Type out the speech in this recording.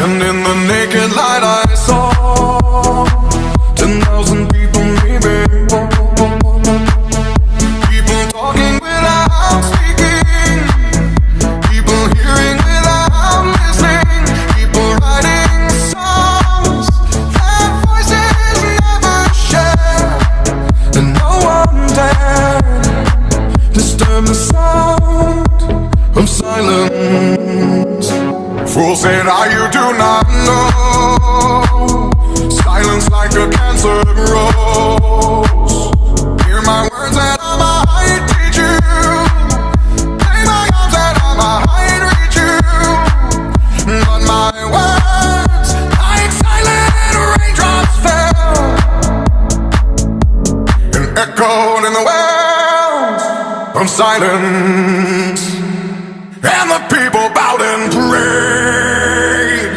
And in the naked light I saw 10,000 people maybe. People talking without speaking, people hearing without listening, people writing songs that voices never share, and no one dared disturb the sound of silence. Fools said, you do not know. Silence like a cancer grows. Hear my words and I might teach you. Play my arms and I might reach you. But my words, like silent raindrops, fell and echoed in the wells of silence.